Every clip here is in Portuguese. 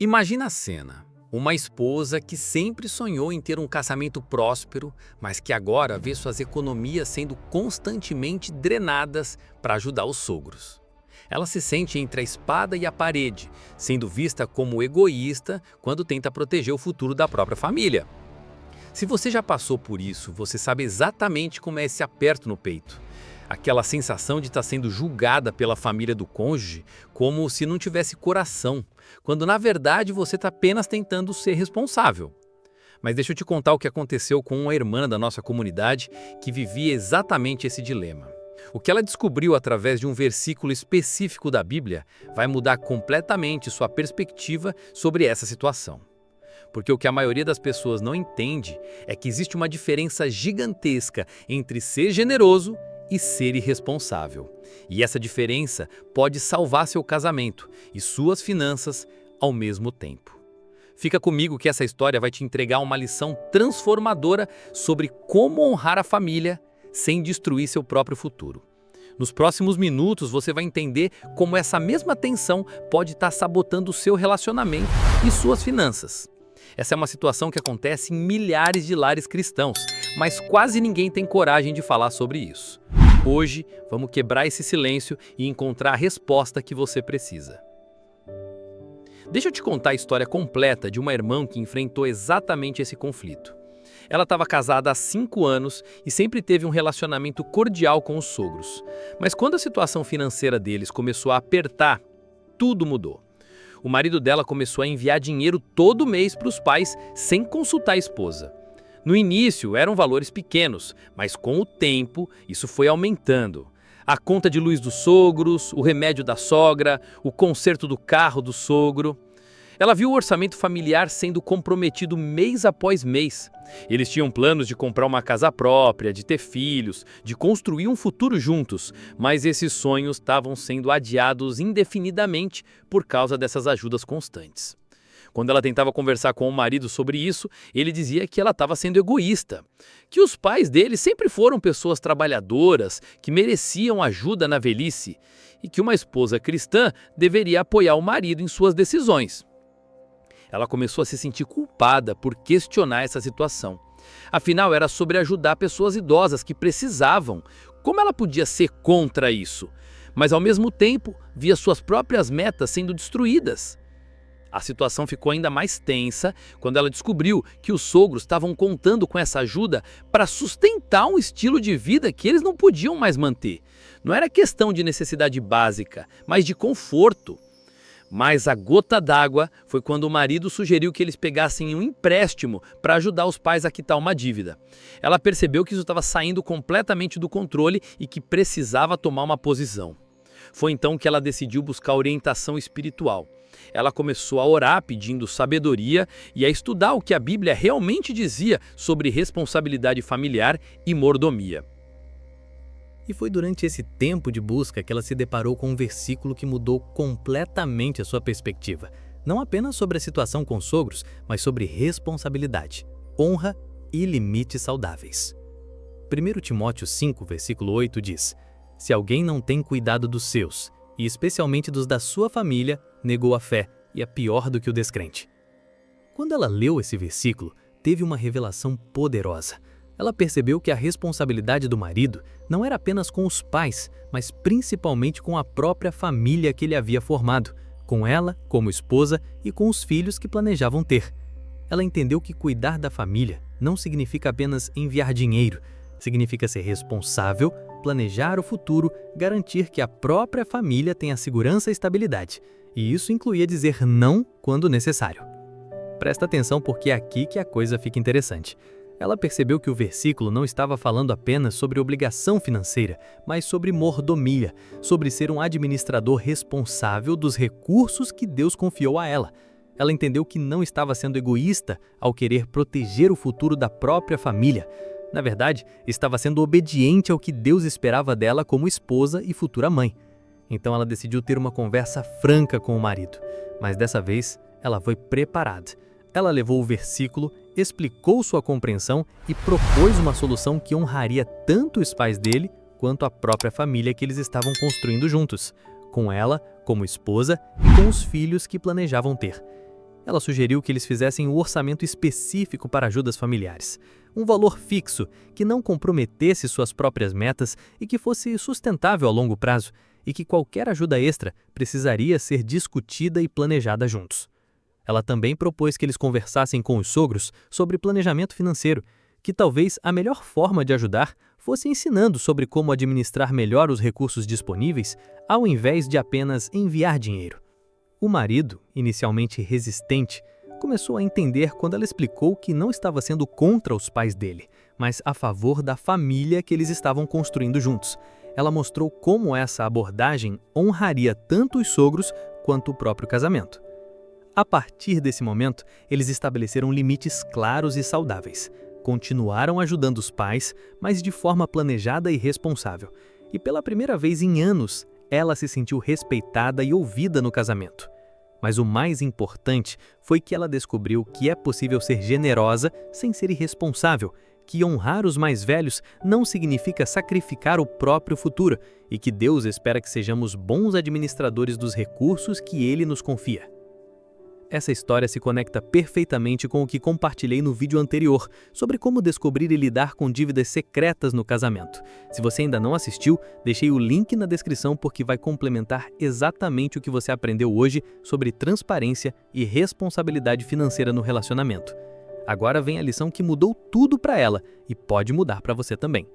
Imagina a cena. Uma esposa que sempre sonhou em ter um casamento próspero, mas que agora vê suas economias sendo constantemente drenadas para ajudar os sogros. Ela se sente entre a espada e a parede, sendo vista como egoísta quando tenta proteger o futuro da própria família. Se você já passou por isso, você sabe exatamente como é esse aperto no peito. Aquela sensação de estar sendo julgada pela família do cônjuge como se não tivesse coração, quando na verdade você está apenas tentando ser responsável. Mas deixa eu te contar o que aconteceu com uma irmã da nossa comunidade que vivia exatamente esse dilema. O que ela descobriu através de um versículo específico da Bíblia vai mudar completamente sua perspectiva sobre essa situação. Porque o que a maioria das pessoas não entende é que existe uma diferença gigantesca entre ser generoso e ser irresponsável. E essa diferença pode salvar seu casamento e suas finanças ao mesmo tempo. Fica comigo que essa história vai te entregar uma lição transformadora sobre como honrar a família sem destruir seu próprio futuro. Nos próximos minutos você vai entender como essa mesma tensão pode estar sabotando o seu relacionamento e suas finanças. Essa é uma situação que acontece em milhares de lares cristãos, mas quase ninguém tem coragem de falar sobre isso. Hoje, vamos quebrar esse silêncio e encontrar a resposta que você precisa. Deixa eu te contar a história completa de uma irmã que enfrentou exatamente esse conflito. Ela estava casada há 5 anos e sempre teve um relacionamento cordial com os sogros. Mas quando a situação financeira deles começou a apertar, tudo mudou. O marido dela começou a enviar dinheiro todo mês para os pais sem consultar a esposa. No início eram valores pequenos, mas com o tempo isso foi aumentando. A conta de luz dos sogros, o remédio da sogra, o conserto do carro do sogro. Ela viu o orçamento familiar sendo comprometido mês após mês. Eles tinham planos de comprar uma casa própria, de ter filhos, de construir um futuro juntos, mas esses sonhos estavam sendo adiados indefinidamente por causa dessas ajudas constantes. Quando ela tentava conversar com o marido sobre isso, ele dizia que ela estava sendo egoísta, que os pais dele sempre foram pessoas trabalhadoras, que mereciam ajuda na velhice, e que uma esposa cristã deveria apoiar o marido em suas decisões. Ela começou a se sentir culpada por questionar essa situação. Afinal, era sobre ajudar pessoas idosas que precisavam. Como ela podia ser contra isso? Mas, ao mesmo tempo, via suas próprias metas sendo destruídas. A situação ficou ainda mais tensa quando ela descobriu que os sogros estavam contando com essa ajuda para sustentar um estilo de vida que eles não podiam mais manter. Não era questão de necessidade básica, mas de conforto. Mas a gota d'água foi quando o marido sugeriu que eles pegassem um empréstimo para ajudar os pais a quitar uma dívida. Ela percebeu que isso estava saindo completamente do controle e que precisava tomar uma posição. Foi então que ela decidiu buscar orientação espiritual. Ela começou a orar pedindo sabedoria e a estudar o que a Bíblia realmente dizia sobre responsabilidade familiar e mordomia. E foi durante esse tempo de busca que ela se deparou com um versículo que mudou completamente a sua perspectiva. Não apenas sobre a situação com os sogros, mas sobre responsabilidade, honra e limites saudáveis. 1 Timóteo 5, versículo 8 diz: "Se alguém não tem cuidado dos seus, e especialmente dos da sua família, negou a fé e é pior do que o descrente." Quando ela leu esse versículo, teve uma revelação poderosa. Ela percebeu que a responsabilidade do marido não era apenas com os pais, mas principalmente com a própria família que ele havia formado, com ela como esposa e com os filhos que planejavam ter. Ela entendeu que cuidar da família não significa apenas enviar dinheiro, significa ser responsável, planejar o futuro, garantir que a própria família tenha segurança e estabilidade. E isso incluía dizer não quando necessário. Presta atenção porque é aqui que a coisa fica interessante. Ela percebeu que o versículo não estava falando apenas sobre obrigação financeira, mas sobre mordomia, sobre ser um administrador responsável dos recursos que Deus confiou a ela. Ela entendeu que não estava sendo egoísta ao querer proteger o futuro da própria família. Na verdade, estava sendo obediente ao que Deus esperava dela como esposa e futura mãe. Então ela decidiu ter uma conversa franca com o marido, mas dessa vez ela foi preparada. Ela levou o versículo, explicou sua compreensão e propôs uma solução que honraria tanto os pais dele quanto a própria família que eles estavam construindo juntos, com ela como esposa e com os filhos que planejavam ter. Ela sugeriu que eles fizessem um orçamento específico para ajudas familiares, um valor fixo que não comprometesse suas próprias metas e que fosse sustentável a longo prazo, e que qualquer ajuda extra precisaria ser discutida e planejada juntos. Ela também propôs que eles conversassem com os sogros sobre planejamento financeiro, que talvez a melhor forma de ajudar fosse ensinando sobre como administrar melhor os recursos disponíveis, ao invés de apenas enviar dinheiro. O marido, inicialmente resistente, começou a entender quando ela explicou que não estava sendo contra os pais dele, mas a favor da família que eles estavam construindo juntos. Ela mostrou como essa abordagem honraria tanto os sogros quanto o próprio casamento. A partir desse momento, eles estabeleceram limites claros e saudáveis. Continuaram ajudando os pais, mas de forma planejada e responsável. E pela primeira vez em anos, ela se sentiu respeitada e ouvida no casamento. Mas o mais importante foi que ela descobriu que é possível ser generosa sem ser irresponsável, que honrar os mais velhos não significa sacrificar o próprio futuro e que Deus espera que sejamos bons administradores dos recursos que Ele nos confia. Essa história se conecta perfeitamente com o que compartilhei no vídeo anterior sobre como descobrir e lidar com dívidas secretas no casamento. Se você ainda não assistiu, deixei o link na descrição porque vai complementar exatamente o que você aprendeu hoje sobre transparência e responsabilidade financeira no relacionamento. Agora vem a lição que mudou tudo para ela e pode mudar para você também.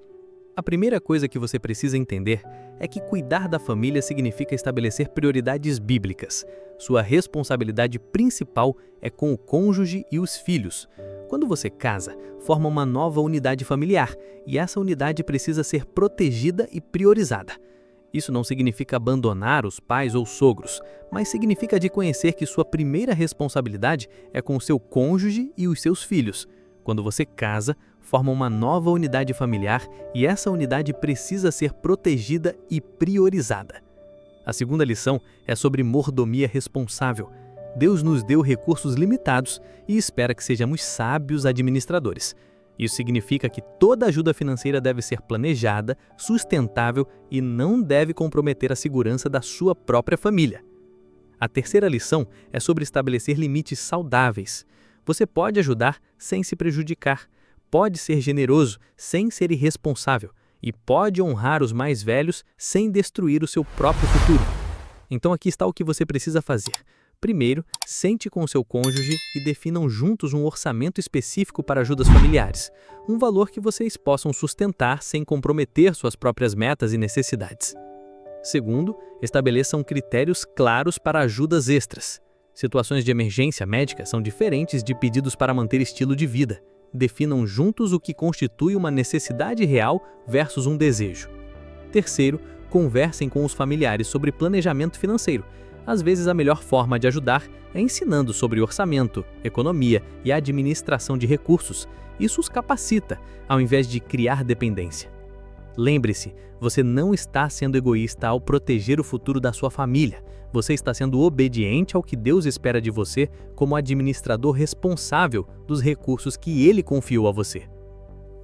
A primeira coisa que você precisa entender é que cuidar da família significa estabelecer prioridades bíblicas. Sua responsabilidade principal é com o cônjuge e os filhos. Quando você casa, forma uma nova unidade familiar e essa unidade precisa ser protegida e priorizada. Isso não significa abandonar os pais ou sogros, mas significa de conhecer que sua primeira responsabilidade é com o seu cônjuge e os seus filhos. Quando você casa, forma uma nova unidade familiar e essa unidade precisa ser protegida e priorizada. A segunda lição é sobre mordomia responsável. Deus nos deu recursos limitados e espera que sejamos sábios administradores. Isso significa que toda ajuda financeira deve ser planejada, sustentável e não deve comprometer a segurança da sua própria família. A terceira lição é sobre estabelecer limites saudáveis. Você pode ajudar sem se prejudicar, pode ser generoso sem ser irresponsável e pode honrar os mais velhos sem destruir o seu próprio futuro. Então aqui está o que você precisa fazer. Primeiro, sente com o seu cônjuge e definam juntos um orçamento específico para ajudas familiares, um valor que vocês possam sustentar sem comprometer suas próprias metas e necessidades. Segundo, estabeleçam critérios claros para ajudas extras. Situações de emergência médica são diferentes de pedidos para manter estilo de vida. Definam juntos o que constitui uma necessidade real versus um desejo. Terceiro, conversem com os familiares sobre planejamento financeiro. Às vezes, a melhor forma de ajudar é ensinando sobre orçamento, economia e administração de recursos. Isso os capacita, ao invés de criar dependência. Lembre-se, você não está sendo egoísta ao proteger o futuro da sua família. Você está sendo obediente ao que Deus espera de você como administrador responsável dos recursos que Ele confiou a você.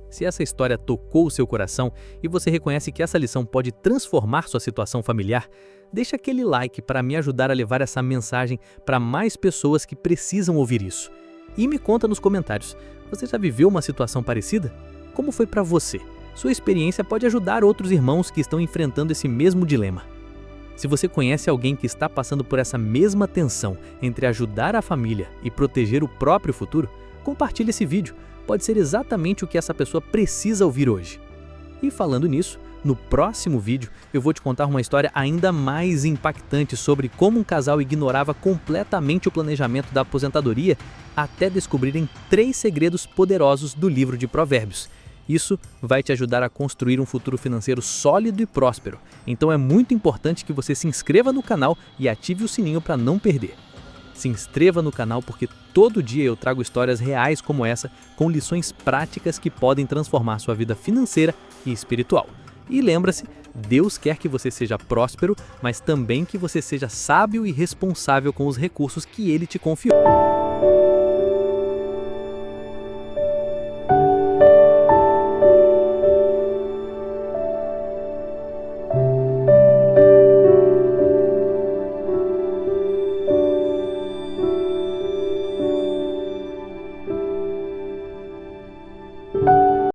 Se essa história tocou o seu coração e você reconhece que essa lição pode transformar sua situação familiar, deixa aquele like para me ajudar a levar essa mensagem para mais pessoas que precisam ouvir isso. E me conta nos comentários, você já viveu uma situação parecida? Como foi para você? Sua experiência pode ajudar outros irmãos que estão enfrentando esse mesmo dilema. Se você conhece alguém que está passando por essa mesma tensão entre ajudar a família e proteger o próprio futuro, compartilhe esse vídeo. Pode ser exatamente o que essa pessoa precisa ouvir hoje. E falando nisso, no próximo vídeo eu vou te contar uma história ainda mais impactante sobre como um casal ignorava completamente o planejamento da aposentadoria até descobrirem 3 segredos poderosos do livro de Provérbios. Isso vai te ajudar a construir um futuro financeiro sólido e próspero. Então é muito importante que você se inscreva no canal e ative o sininho para não perder. Se inscreva no canal porque todo dia eu trago histórias reais como essa, com lições práticas que podem transformar sua vida financeira e espiritual. E lembra-se, Deus quer que você seja próspero, mas também que você seja sábio e responsável com os recursos que Ele te confiou.